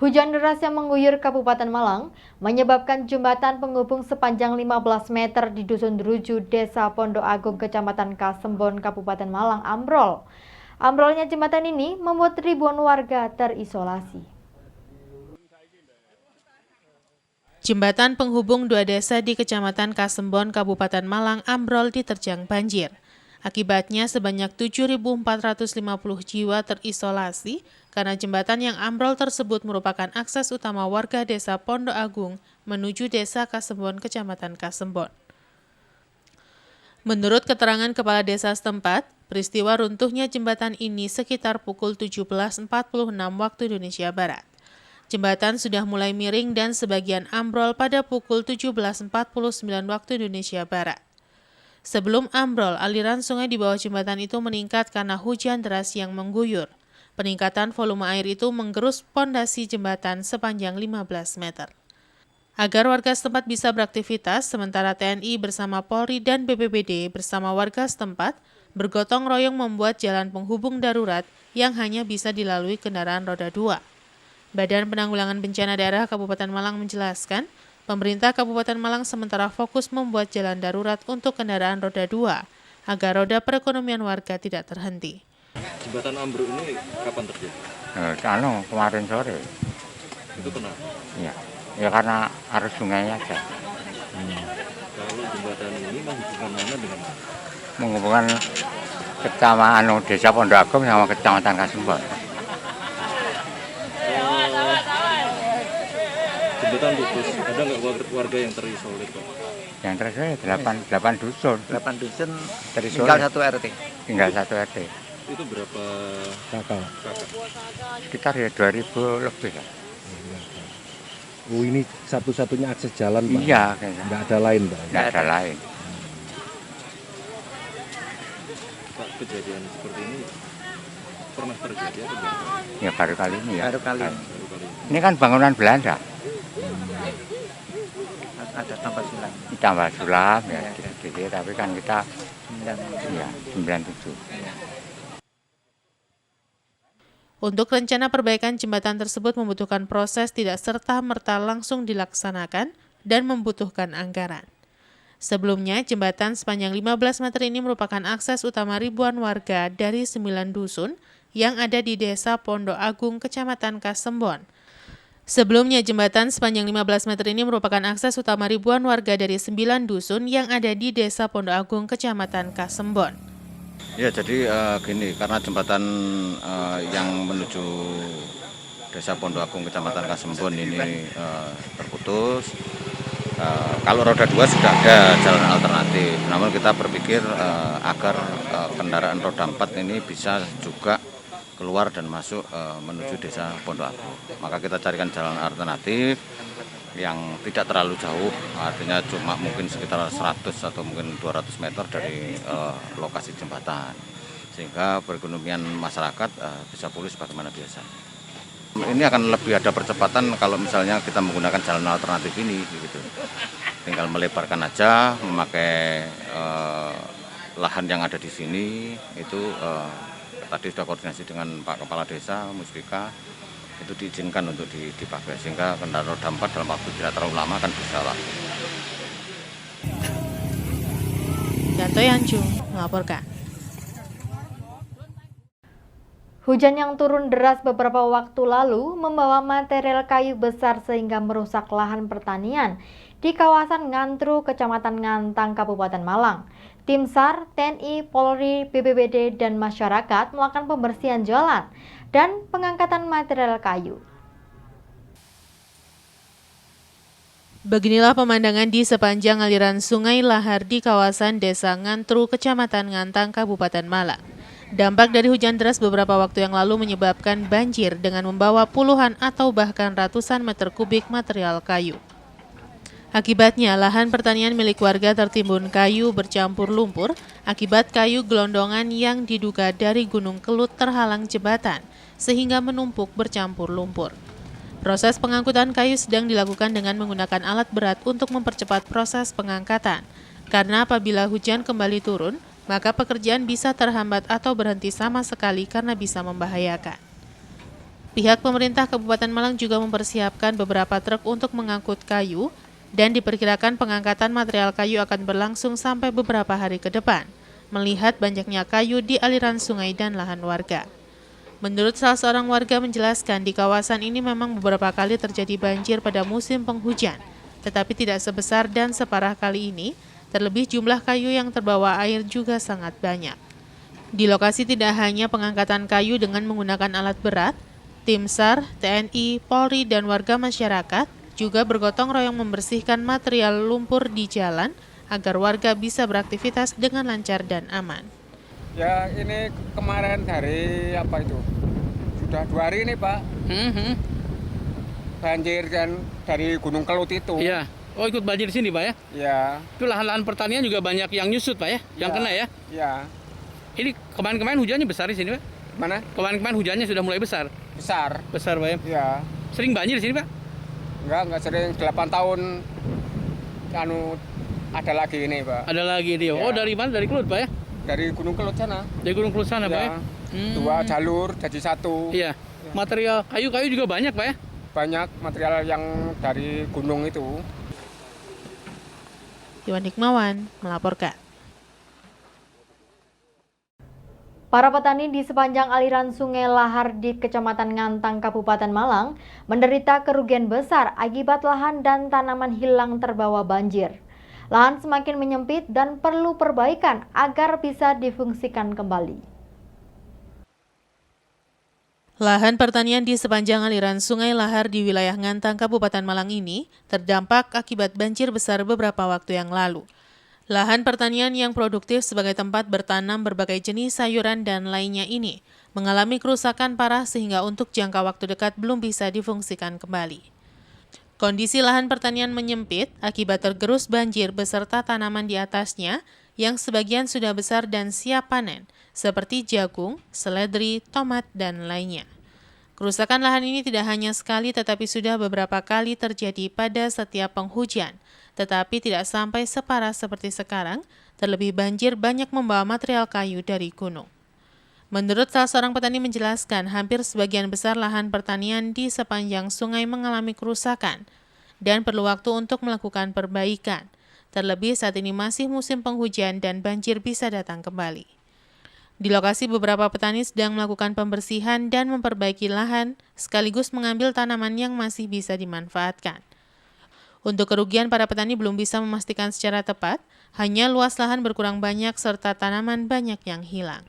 Hujan deras yang mengguyur Kabupaten Malang menyebabkan jembatan penghubung sepanjang 15 meter di Dusun Druju, Desa Pondok Agung, Kecamatan Kasembon, Kabupaten Malang ambrol. Ambrolnya jembatan ini membuat ribuan warga terisolasi. Jembatan penghubung dua desa di Kecamatan Kasembon, Kabupaten Malang ambrol diterjang banjir. Akibatnya sebanyak 7.450 jiwa terisolasi karena jembatan yang ambrol tersebut merupakan akses utama warga desa Pondok Agung menuju desa Kasembon, Kecamatan Kasembon. Menurut keterangan kepala desa setempat, peristiwa runtuhnya jembatan ini sekitar pukul 17.46 waktu Indonesia Barat. Jembatan sudah mulai miring dan sebagian ambrol pada pukul 17.49 waktu Indonesia Barat. Sebelum ambrol, aliran sungai di bawah jembatan itu meningkat karena hujan deras yang mengguyur. Peningkatan volume air itu menggerus pondasi jembatan sepanjang 15 meter. Agar warga setempat bisa beraktivitas, sementara TNI bersama Polri dan BPBD bersama warga setempat bergotong royong membuat jalan penghubung darurat yang hanya bisa dilalui kendaraan roda 2. Badan Penanggulangan Bencana Daerah Kabupaten Malang menjelaskan, pemerintah Kabupaten Malang sementara fokus membuat jalan darurat untuk kendaraan roda 2, agar roda perekonomian warga tidak terhenti. Jembatan ambruk ini kapan terjadi? Kemarin sore. Itu kenapa? Ya karena arus sungainya aja. Kalau jembatan ini menghubungkan mana dengan mana? Menghubungkan kecamatan Desa Pondok Agung sama Kecamatan Kasembon. Jembatan putus, ada nggak warga yang terisolir, Pak? Yang terisolir 8 dusun. 8 dusun Terisolir. tinggal 1 RT. Tinggal 1 RT. Itu berapa Kakak. kakak? Sekitar ya 2.000 lebih ya. Oh, ini satu-satunya akses jalan, Pak? Iya, kayaknya. Nggak ada lain, Pak? Nggak ada lain. Pak, kejadian seperti ini pernah terjadi atau enggak? Ya baru kali ini ya. Baru kali. Baru kali ini. Ini kan bangunan Belanda. Ada tambah sulam. Tambah sulam ya sedikit, tapi kan kita 97. Untuk rencana perbaikan jembatan tersebut membutuhkan proses tidak serta-merta langsung dilaksanakan dan membutuhkan anggaran. Sebelumnya, jembatan sepanjang 15 meter ini merupakan akses utama ribuan warga dari 9 dusun yang ada di Desa Pondok Agung, Kecamatan Kasembon. Sebelumnya, jembatan sepanjang 15 meter ini merupakan akses utama ribuan warga dari 9 dusun yang ada di Desa Pondok Agung, Kecamatan Kasembon. Ya, jadi gini, karena jembatan yang menuju Desa Pondok Agung, Kecamatan Kasembon ini terputus. Kalau roda 2 sudah ada jalan alternatif, namun kita berpikir agar kendaraan roda 4 ini bisa juga keluar dan masuk menuju Desa Pondok Agung. Maka kita carikan jalan alternatif yang tidak terlalu jauh, artinya cuma mungkin sekitar 100 atau mungkin 200 meter dari lokasi jembatan, sehingga perekonomian masyarakat bisa pulih sebagaimana biasa. Ini akan lebih ada percepatan kalau misalnya kita menggunakan jalan alternatif ini, gitu. Tinggal melebarkan aja, memakai lahan yang ada di sini. Itu tadi sudah koordinasi dengan Pak Kepala Desa, Musbika, itu diizinkan untuk dipakai, sehingga kendaraan roda 4 dalam waktu tidak terlalu lama akan bisa laku. Yanto Yanjung melaporkan. Hujan yang turun deras beberapa waktu lalu membawa material kayu besar sehingga merusak lahan pertanian di kawasan Ngantru, Kecamatan Ngantang, Kabupaten Malang. Tim SAR, TNI, Polri, BPBD, dan masyarakat melakukan pembersihan jalan dan pengangkatan material kayu. Beginilah pemandangan di sepanjang aliran Sungai Lahar di kawasan Desa Ngantru, Kecamatan Ngantang, Kabupaten Malang. Dampak dari hujan deras beberapa waktu yang lalu menyebabkan banjir dengan membawa puluhan atau bahkan ratusan meter kubik material kayu. Akibatnya, lahan pertanian milik warga tertimbun kayu bercampur lumpur akibat kayu gelondongan yang diduga dari Gunung Kelut terhalang jembatan, sehingga menumpuk bercampur lumpur. Proses pengangkutan kayu sedang dilakukan dengan menggunakan alat berat untuk mempercepat proses pengangkatan, karena apabila hujan kembali turun, maka pekerjaan bisa terhambat atau berhenti sama sekali karena bisa membahayakan. Pihak pemerintah Kabupaten Malang juga mempersiapkan beberapa truk untuk mengangkut kayu dan diperkirakan pengangkatan material kayu akan berlangsung sampai beberapa hari ke depan, melihat banyaknya kayu di aliran sungai dan lahan warga. Menurut salah seorang warga menjelaskan, di kawasan ini memang beberapa kali terjadi banjir pada musim penghujan, tetapi tidak sebesar dan separah kali ini, terlebih jumlah kayu yang terbawa air juga sangat banyak. Di lokasi tidak hanya pengangkatan kayu dengan menggunakan alat berat, tim SAR, TNI, Polri, dan warga masyarakat juga bergotong royong membersihkan material lumpur di jalan agar warga bisa beraktivitas dengan lancar dan aman. Ya ini kemarin dari apa itu? Sudah 2 hari ini Pak. Banjir kan dari Gunung Kelut itu. Iya. Oh ikut banjir di sini Pak ya? Ya. Itu lahan-lahan pertanian juga banyak yang nyusut Pak ya? Yang kena ya? Ya. Ini kemarin-kemarin hujannya besar di sini Pak? Mana? Kemarin-kemarin hujannya sudah mulai besar? Besar. Besar Pak ya? Ya. Sering banjir di sini Pak? Enggak sering. 8 tahun ada lagi ini Pak. Ada lagi dia. Ya. Oh dari mana? Dari Kelut Pak ya? Dari Gunung Kelut sana. Dari Gunung Kelut sana Pak ya? 2 jalur jadi 1. Iya. Material kayu-kayu juga banyak Pak ya? Banyak material yang dari gunung itu. Iwan Hikmawan melaporkan. Para petani di sepanjang aliran Sungai Lahar di Kecamatan Ngantang, Kabupaten Malang, menderita kerugian besar akibat lahan dan tanaman hilang terbawa banjir. Lahan semakin menyempit dan perlu perbaikan agar bisa difungsikan kembali. Lahan pertanian di sepanjang aliran Sungai Lahar di wilayah Ngantang, Kabupaten Malang ini terdampak akibat banjir besar beberapa waktu yang lalu. Lahan pertanian yang produktif sebagai tempat bertanam berbagai jenis sayuran dan lainnya ini mengalami kerusakan parah sehingga untuk jangka waktu dekat belum bisa difungsikan kembali. Kondisi lahan pertanian menyempit akibat tergerus banjir beserta tanaman di atasnya yang sebagian sudah besar dan siap panen, seperti jagung, seledri, tomat, dan lainnya. Kerusakan lahan ini tidak hanya sekali tetapi sudah beberapa kali terjadi pada setiap penghujan, tetapi tidak sampai separah seperti sekarang, terlebih banjir banyak membawa material kayu dari gunung. Menurut salah seorang petani menjelaskan, hampir sebagian besar lahan pertanian di sepanjang sungai mengalami kerusakan dan perlu waktu untuk melakukan perbaikan. Terlebih saat ini masih musim penghujan dan banjir bisa datang kembali. Di lokasi beberapa petani sedang melakukan pembersihan dan memperbaiki lahan, sekaligus mengambil tanaman yang masih bisa dimanfaatkan. Untuk kerugian, para petani belum bisa memastikan secara tepat, hanya luas lahan berkurang banyak serta tanaman banyak yang hilang.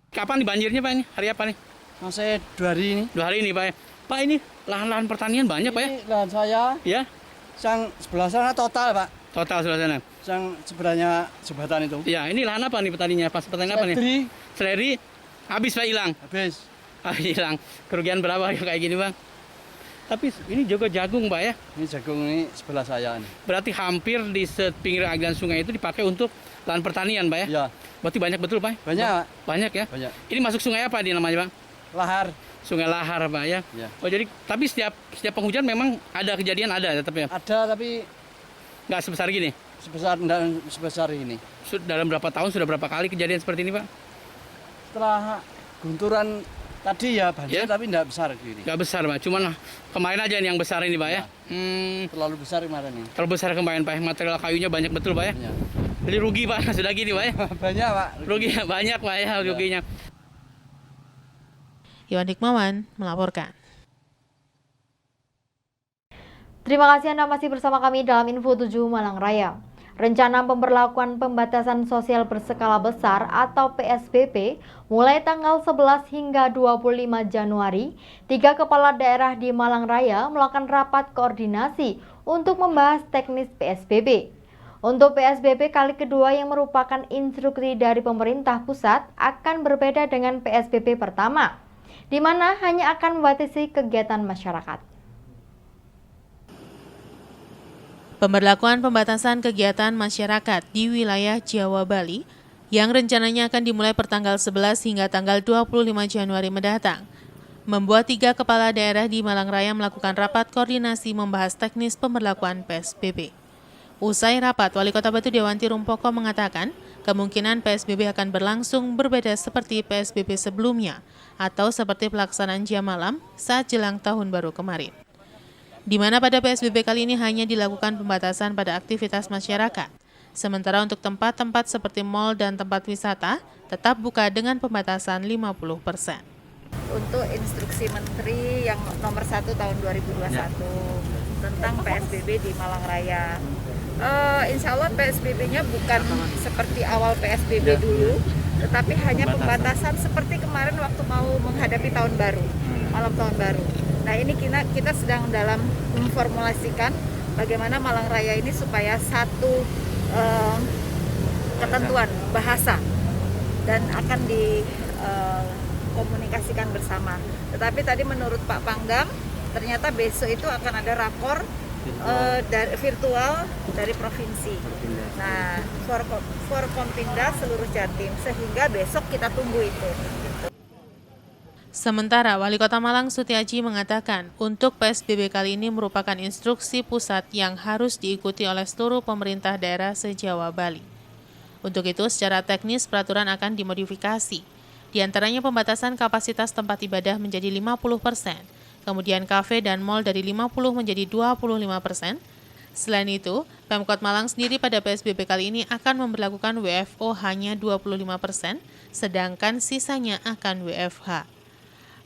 Kapan nih banjirnya Pak ini? Hari apa nih? Masih 2 hari ini. 2 hari ini Pak ya? Pak ini lahan-lahan pertanian banyak Pak ya? Ini lahan saya, Ya? yang sebelah sana total Pak. Total sebelah sana. Yang sebenarnya jembatan itu. Ya, ini lahan apa nih petaninya? Pas petani apa nih? Seledri, Seledri habis Pak hilang. habis. Hilang. Kerugian berapa kayak gini Bang? Tapi ini juga jagung Pak ya? Ini jagung ini sebelah saya nih. Berarti hampir di pinggir aliran sungai itu dipakai untuk lahan pertanian Pak ya? Iya, Berarti banyak betul Pak? banyak Pak. Banyak ya? Banyak. Ini masuk sungai apa di namanya Bang? Lahar. Sungai Lahar Pak ya? Ya. Oh jadi, tapi setiap penghujan memang ada kejadian ada tetap ya? Ada tapi Nggak sebesar gini? sebesar ini. Dalam berapa tahun sudah berapa kali kejadian seperti ini Pak? Setelah gunturan tadi ya banjir Ya? tapi tidak besar gini. Nggak besar Pak, cuman kemarin aja yang besar ini Pak ya? Terlalu besar kemarin ini. Terlalu besar kemarin Pak, material kayunya banyak betul Pak ya? Banyak. Jadi rugi Pak, sudah gini Pak ya? Banyak Pak. Rugi banyak Pak ya ruginya. Iwan Hikmawan melaporkan. Terima kasih Anda masih bersama kami dalam Info 7 Malang Raya. Rencana pemberlakuan pembatasan sosial berskala besar atau PSBB mulai tanggal 11 hingga 25 Januari, 3 kepala daerah di Malang Raya melakukan rapat koordinasi untuk membahas teknis PSBB. Untuk PSBB kali kedua yang merupakan instruksi dari pemerintah pusat akan berbeda dengan PSBB pertama, di mana hanya akan membatasi kegiatan masyarakat. Pemberlakuan pembatasan kegiatan masyarakat di wilayah Jawa Bali yang rencananya akan dimulai pertanggal 11 hingga tanggal 25 Januari mendatang, membuat 3 kepala daerah di Malang Raya melakukan rapat koordinasi membahas teknis pemberlakuan PSBB. Usai rapat, Wali Kota Batu Dewanti Rumpoko mengatakan Kemungkinan PSBB akan berlangsung berbeda seperti PSBB sebelumnya atau seperti pelaksanaan jam malam saat jelang tahun baru kemarin. Di mana pada PSBB kali ini hanya dilakukan pembatasan pada aktivitas masyarakat. Sementara untuk tempat-tempat seperti mal dan tempat wisata tetap buka dengan pembatasan 50%. Untuk instruksi Menteri yang nomor 1 tahun 2021 tentang PSBB di Malang Raya. Insya Allah PSBB-nya bukan seperti awal PSBB dulu, tetapi hanya pembatasan seperti kemarin waktu mau menghadapi tahun baru, malam tahun baru. Nah ini kita sedang dalam memformulasikan bagaimana Malang Raya ini supaya satu ketentuan bahasa dan akan dikomunikasikan bersama. Tetapi tadi menurut Pak Pangdam, ternyata besok itu akan ada rakor dari virtual dari provinsi. Nah, Forkompinda seluruh Jatim, sehingga besok kita tunggu itu. Sementara Wali Kota Malang Sutiaji mengatakan untuk PSBB kali ini merupakan instruksi pusat yang harus diikuti oleh seluruh pemerintah daerah se-Jawa Bali. Untuk itu, secara teknis peraturan akan dimodifikasi. Di antaranya pembatasan kapasitas tempat ibadah menjadi 50%. Kemudian kafe dan mal dari 50 menjadi 25%. Selain itu, Pemkot Malang sendiri pada PSBB kali ini akan memberlakukan WFO hanya 25%, sedangkan sisanya akan WFH.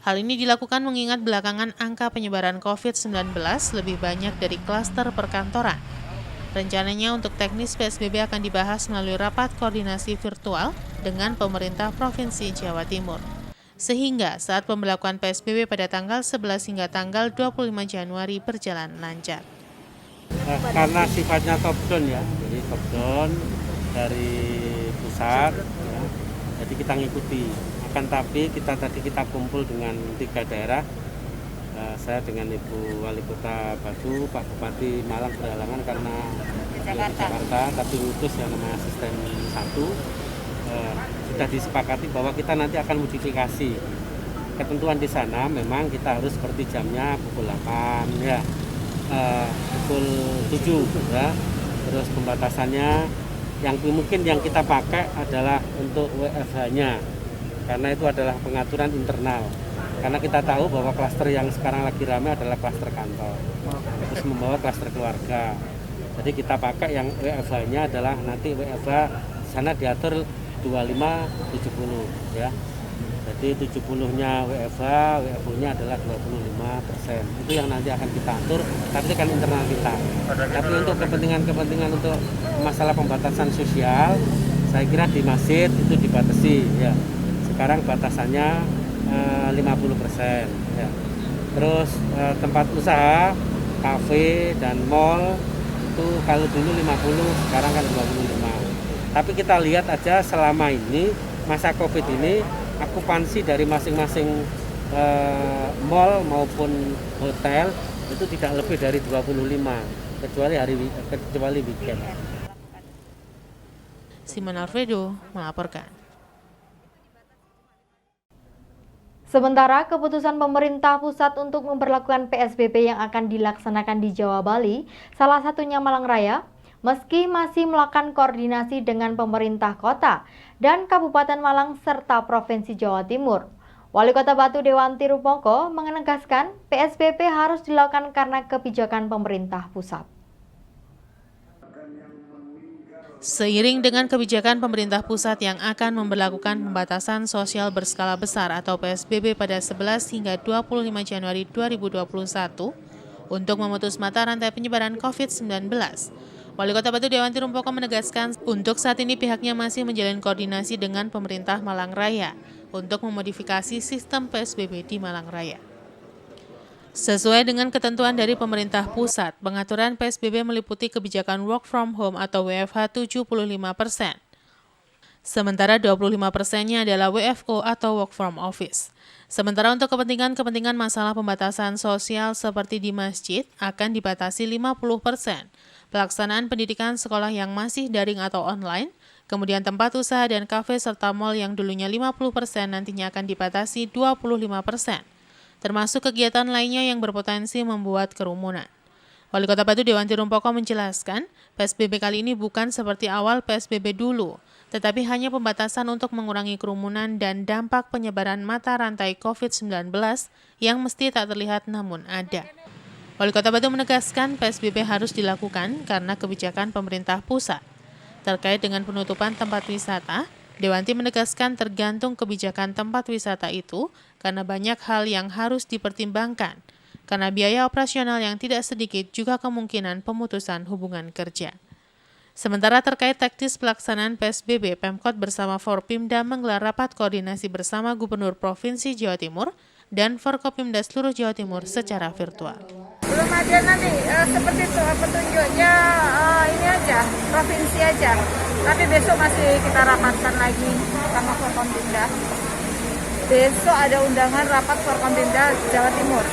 Hal ini dilakukan mengingat belakangan angka penyebaran COVID-19 lebih banyak dari klaster perkantoran. Rencananya untuk teknis PSBB akan dibahas melalui rapat koordinasi virtual dengan pemerintah Provinsi Jawa Timur. Sehingga saat pemberlakuan PSBB pada tanggal 11 hingga tanggal 25 Januari berjalan lancar. Karena sifatnya top down ya, jadi top down dari pusat, ya, jadi kita ngikuti. Akan tapi kita kumpul dengan 3 daerah, saya dengan Ibu Wali Kota Batu, Pak Bupati Malang berhalangan karena di Jakarta, tapi ngutus yang namanya sistem 1. Sudah disepakati bahwa kita nanti akan modifikasi ketentuan di sana. Memang kita harus seperti jamnya pukul 8 ya, pukul 7 ya. Terus pembatasannya yang mungkin yang kita pakai adalah untuk WFH-nya, karena itu adalah pengaturan internal. Karena kita tahu bahwa klaster yang sekarang lagi ramai adalah klaster kantor, terus membawa klaster keluarga. Jadi kita pakai yang WFH-nya adalah nanti WFH sana diatur 25-70 ya. Jadi 70-nya WFH, WFO-nya adalah 25%. Itu yang nanti akan kita atur, tapi itu kan internal kita. Tapi untuk kepentingan untuk masalah pembatasan sosial, saya kira di masjid itu dibatasi ya. Sekarang batasannya 50% ya. Terus tempat usaha, kafe dan mall itu kalau dulu 50, sekarang kan 25. Tapi kita lihat aja selama ini masa Covid ini okupansi dari masing-masing mall maupun hotel itu tidak lebih dari 25 kecuali weekend. Simon Alfredo melaporkan. Sementara keputusan pemerintah pusat untuk memperlakukan PSBB yang akan dilaksanakan di Jawa Bali, salah satunya Malang Raya, meski masih melakukan koordinasi dengan pemerintah kota dan Kabupaten Malang serta Provinsi Jawa Timur. Wali Kota Batu Dewanti Rumpoko menegaskan PSBB harus dilakukan karena kebijakan pemerintah pusat. Seiring dengan kebijakan pemerintah pusat yang akan memberlakukan pembatasan sosial berskala besar atau PSBB pada 11 hingga 25 Januari 2021 untuk memutus mata rantai penyebaran COVID-19, Wali Kota Batu Dewanti Rumpoko menegaskan untuk saat ini pihaknya masih menjalin koordinasi dengan pemerintah Malang Raya untuk memodifikasi sistem PSBB di Malang Raya. Sesuai dengan ketentuan dari pemerintah pusat, pengaturan PSBB meliputi kebijakan work from home atau WFH 75%. Sementara 25%-nya adalah WFO atau work from office. Sementara untuk kepentingan masalah pembatasan sosial seperti di masjid akan dibatasi 50%. Pelaksanaan pendidikan sekolah yang masih daring atau online, kemudian tempat usaha dan kafe serta mal yang dulunya 50% nantinya akan dibatasi 25%. Termasuk kegiatan lainnya yang berpotensi membuat kerumunan. Wali Kota Batu Dewanti Rumpoko menjelaskan, PSBB kali ini bukan seperti awal PSBB dulu, tetapi hanya pembatasan untuk mengurangi kerumunan dan dampak penyebaran mata rantai COVID-19 yang mesti tak terlihat namun ada. Wali Kota Batu menegaskan PSBB harus dilakukan karena kebijakan pemerintah pusat. Terkait dengan penutupan tempat wisata, Dewanti menegaskan tergantung kebijakan tempat wisata itu karena banyak hal yang harus dipertimbangkan, karena biaya operasional yang tidak sedikit juga kemungkinan pemutusan hubungan kerja. Sementara terkait taktis pelaksanaan PSBB, Pemkot bersama Forpimda menggelar rapat koordinasi bersama Gubernur Provinsi Jawa Timur dan Forkopimda seluruh Jawa Timur secara virtual. Belum ada nanti seperti itu petunjuknya ini aja, provinsi aja. Tapi besok masih kita rapatkan lagi sama Forkopimda. Besok ada undangan rapat Forkopimda Jawa Timur.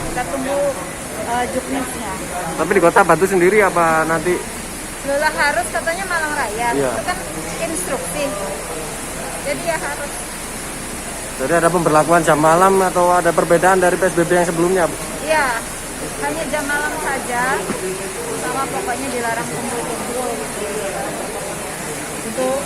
Kita tunggu juknisnya. Tapi di Kota Batu sendiri apa nanti? Lola harus katanya Malang Raya. Iya. Itu kan instruksi. Jadi ya harus. Jadi ada pemberlakuan jam malam atau ada perbedaan dari PSBB yang sebelumnya? Iya, hanya jam malam saja. Sama pokoknya dilarang kumpul-kumpul. Untuk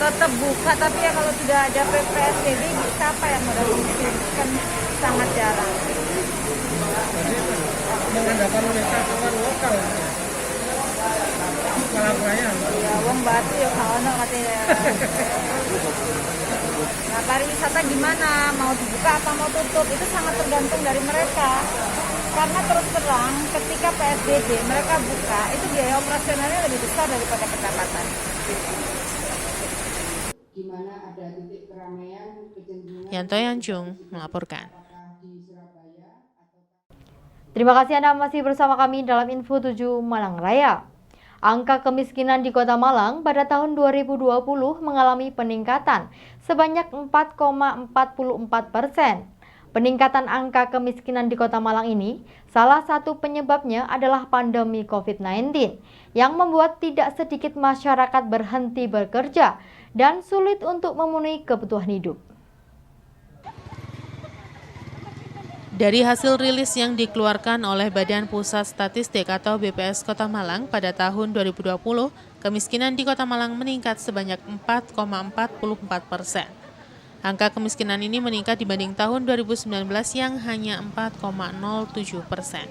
tetap buka, tapi ya kalau sudah ada PSBB, siapa yang mau datang ke sini? Kan sangat jarang. Mengandalkan wisatawan lokal. Ya, Wong Batu ya kawan katanya. Nah, pariwisata gimana? Mau dibuka apa mau tutup? Itu sangat tergantung dari mereka. Karena terus terang, ketika PSBB mereka buka, itu biaya operasionalnya lebih besar daripada pendapatan. Yanto Yanjung melaporkan. Terima kasih Anda masih bersama kami dalam Info 7 Malang Raya. Angka kemiskinan di Kota Malang pada tahun 2020 mengalami peningkatan sebanyak 4,44%. Peningkatan angka kemiskinan di Kota Malang ini, salah satu penyebabnya adalah pandemi COVID-19 yang membuat tidak sedikit masyarakat berhenti bekerja dan sulit untuk memenuhi kebutuhan hidup. Dari hasil rilis yang dikeluarkan oleh Badan Pusat Statistik atau BPS Kota Malang pada tahun 2020, kemiskinan di Kota Malang meningkat sebanyak 4,44%. Angka kemiskinan ini meningkat dibanding tahun 2019 yang hanya 4,07%.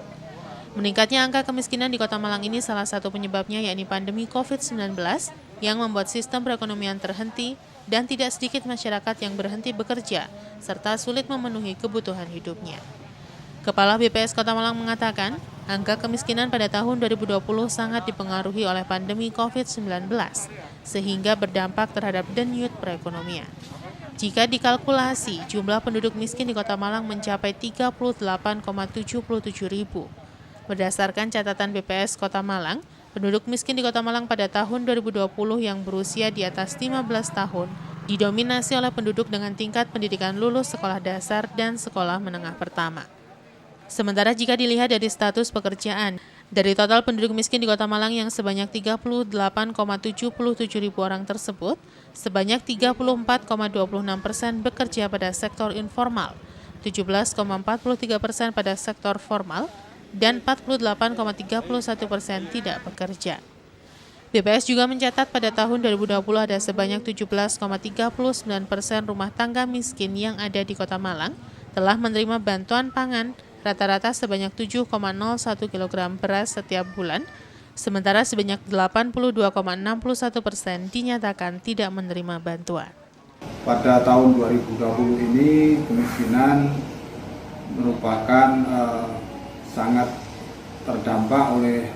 Meningkatnya angka kemiskinan di Kota Malang ini salah satu penyebabnya yakni pandemi COVID-19 yang membuat sistem perekonomian terhenti dan tidak sedikit masyarakat yang berhenti bekerja serta sulit memenuhi kebutuhan hidupnya. Kepala BPS Kota Malang mengatakan, angka kemiskinan pada tahun 2020 sangat dipengaruhi oleh pandemi COVID-19, sehingga berdampak terhadap denyut perekonomian. Jika dikalkulasi, jumlah penduduk miskin di Kota Malang mencapai 38,77 ribu. Berdasarkan catatan BPS Kota Malang, penduduk miskin di Kota Malang pada tahun 2020 yang berusia di atas 15 tahun didominasi oleh penduduk dengan tingkat pendidikan lulus sekolah dasar dan sekolah menengah pertama. Sementara jika dilihat dari status pekerjaan, dari total penduduk miskin di Kota Malang yang sebanyak 38,77 ribu orang tersebut, sebanyak 34,26% bekerja pada sektor informal, 17,43% pada sektor formal, dan 48,31% tidak bekerja. BPS juga mencatat pada tahun 2020 ada sebanyak 17,39% rumah tangga miskin yang ada di Kota Malang telah menerima bantuan pangan rata-rata sebanyak 7,01 kg beras setiap bulan, sementara sebanyak 82,61% dinyatakan tidak menerima bantuan. Pada tahun 2020 ini kemiskinan merupakan sangat terdampak oleh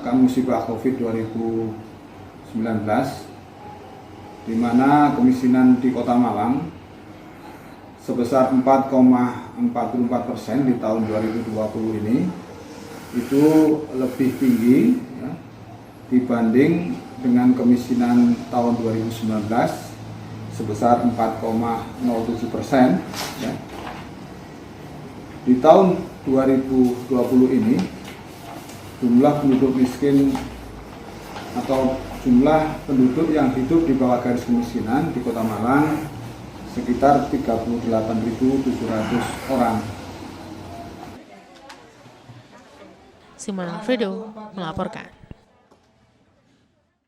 musibah COVID-19, di mana kemiskinan di Kota Malang sebesar 4,44% di tahun 2020 ini itu lebih tinggi ya, dibanding dengan kemiskinan tahun 2019 sebesar 4,07%. Ya. Di tahun 2020 ini jumlah penduduk miskin atau jumlah penduduk yang hidup di bawah garis kemiskinan di Kota Malang sekitar 38.700 orang. Simon Alfredo melaporkan.